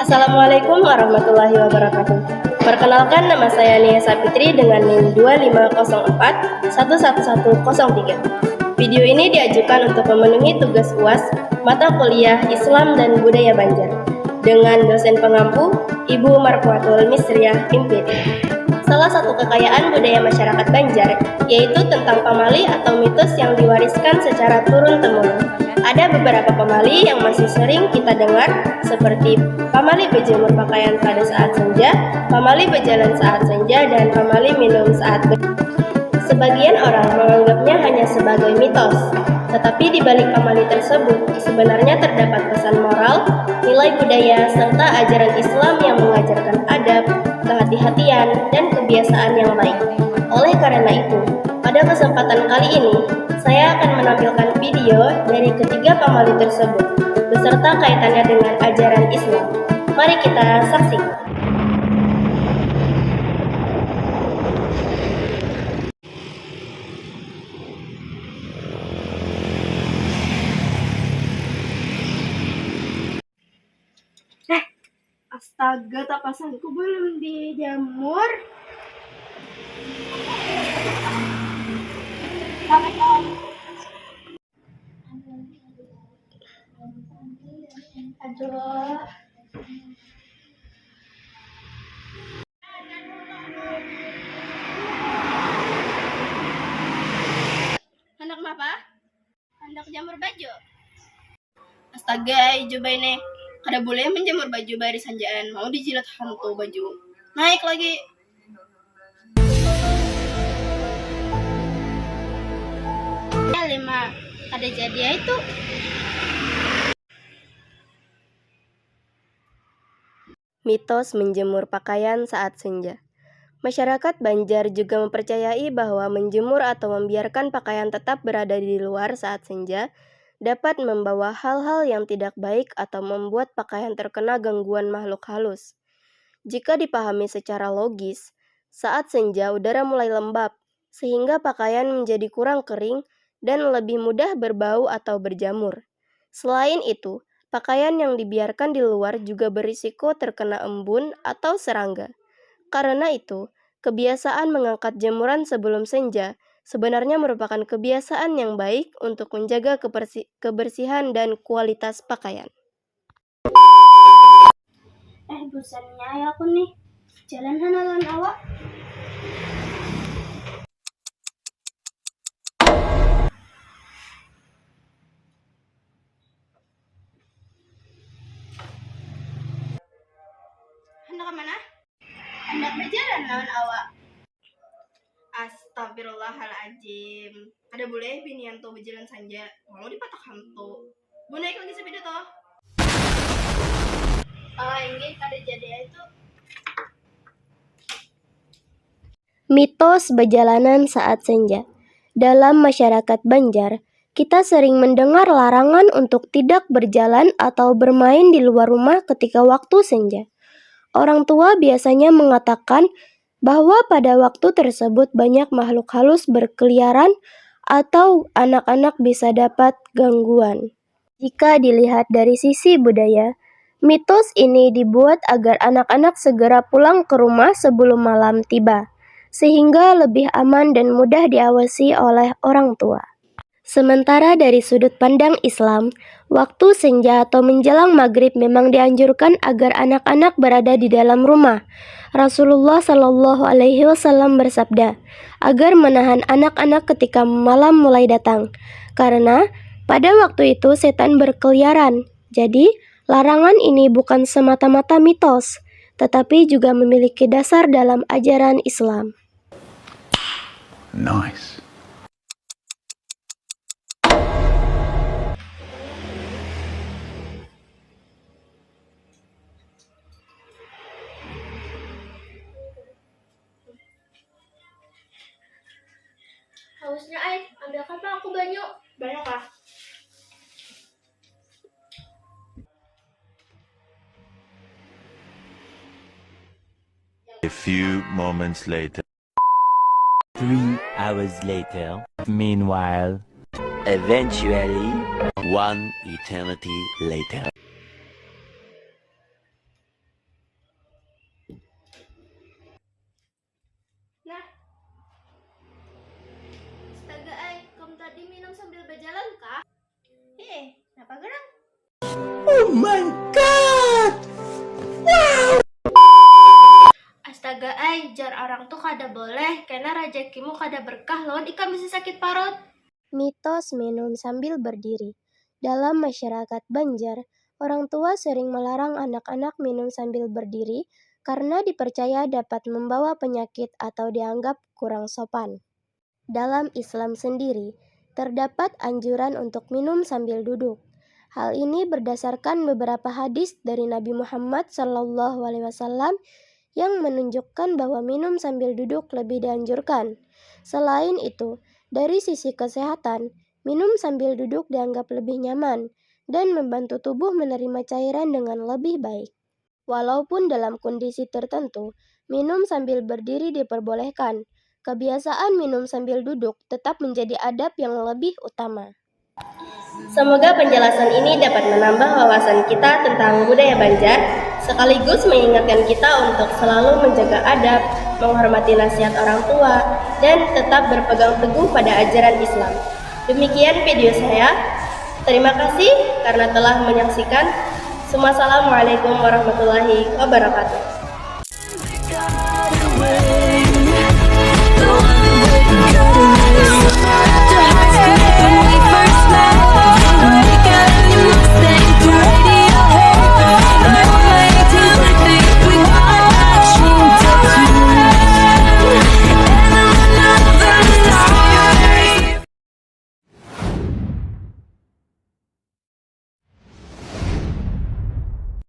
Assalamualaikum warahmatullahi wabarakatuh. Perkenalkan, nama saya Nia Sapitri dengan NIM 2504-11103. Video ini diajukan untuk memenuhi tugas UAS mata kuliah Islam dan Budaya Banjar dengan dosen pengampu Ibu Marfuatul Misriah Impit. Salah satu kekayaan budaya masyarakat Banjar yaitu tentang pamali atau mitos yang diwariskan secara turun-temurun. Ada beberapa pamali yang masih sering kita dengar seperti pamali berjemur pakaian pada saat senja, pamali berjalan saat senja, dan pamali minum saat Sebagian orang menganggapnya hanya sebagai mitos, tetapi di balik pamali tersebut sebenarnya terdapat pesan moral, nilai budaya, serta ajaran Islam yang mengajarkan adab, kehati-hatian, dan kebiasaan yang baik. Oleh karena itu, pada kesempatan kali ini, saya akan menampilkan video dari ketiga pamali tersebut, beserta kaitannya dengan ajaran Islam. Mari kita saksikan. Astaga, tapasanku belum dijemur. Aduh. Hendak apa? Hendak jamur baju. Astaga, Ijo Baine. Kada boleh menjemur baju baris sanjaan, mau dijilat hantu baju. Naik lagi. Ya 5. Ada jadi itu. Mitos menjemur pakaian saat senja. Masyarakat Banjar juga mempercayai bahwa menjemur atau membiarkan pakaian tetap berada di luar saat senja dapat membawa hal-hal yang tidak baik atau membuat pakaian terkena gangguan makhluk halus. Jika dipahami secara logis, saat senja udara mulai lembab, sehingga pakaian menjadi kurang kering dan lebih mudah berbau atau berjamur. Selain itu, pakaian yang dibiarkan di luar juga berisiko terkena embun atau serangga. Karena itu, kebiasaan mengangkat jemuran sebelum senja sebenarnya merupakan kebiasaan yang baik untuk menjaga kebersihan dan kualitas pakaian. Bosannya ya aku nih. Jalan hanalan awak. Hendak kemana? Hendak berjalan lawan awak. Astagfirullahaladzim. Ada boleh binian tuh berjalan saja. Mau dipatok hantu. Bu naik lagi sepeda toh. Ini ada jadi itu. Mitos berjalanan saat senja. Dalam masyarakat Banjar, kita sering mendengar larangan untuk tidak berjalan atau bermain di luar rumah ketika waktu senja. Orang tua biasanya mengatakan bahwa pada waktu tersebut banyak makhluk halus berkeliaran atau anak-anak bisa dapat gangguan. Jika dilihat dari sisi budaya, mitos ini dibuat agar anak-anak segera pulang ke rumah sebelum malam tiba, sehingga lebih aman dan mudah diawasi oleh orang tua. Sementara dari sudut pandang Islam, waktu senja atau menjelang maghrib memang dianjurkan agar anak-anak berada di dalam rumah. Rasulullah Shallallahu Alaihi Wasallam bersabda agar menahan anak-anak ketika malam mulai datang, karena pada waktu itu setan berkeliaran. Jadi, larangan ini bukan semata-mata mitos, tetapi juga memiliki dasar dalam ajaran Islam. Nice. Hausnya ambilkan pak aku banyak. Banyak lah. A few moments later. 3 hours later. Meanwhile, Eventually, one eternity later. larang tuh kada boleh, karena rezekimu kada berkah lawan ikan bisa sakit parut. Mitos minum sambil berdiri. Dalam masyarakat Banjar, orang tua sering melarang anak-anak minum sambil berdiri karena dipercaya dapat membawa penyakit atau dianggap kurang sopan. Dalam Islam sendiri, terdapat anjuran untuk minum sambil duduk. Hal ini berdasarkan beberapa hadis dari Nabi Muhammad SAW yang menunjukkan bahwa minum sambil duduk lebih dianjurkan. Selain itu, dari sisi kesehatan, minum sambil duduk dianggap lebih nyaman dan membantu tubuh menerima cairan dengan lebih baik. Walaupun dalam kondisi tertentu, minum sambil berdiri diperbolehkan, kebiasaan minum sambil duduk tetap menjadi adab yang lebih utama. Semoga penjelasan ini dapat menambah wawasan kita tentang budaya Banjar, sekaligus mengingatkan kita untuk selalu menjaga adab, menghormati nasihat orang tua, dan tetap berpegang teguh pada ajaran Islam. Demikian video saya. Terima kasih karena telah menyaksikan. Wassalamualaikum warahmatullahi wabarakatuh.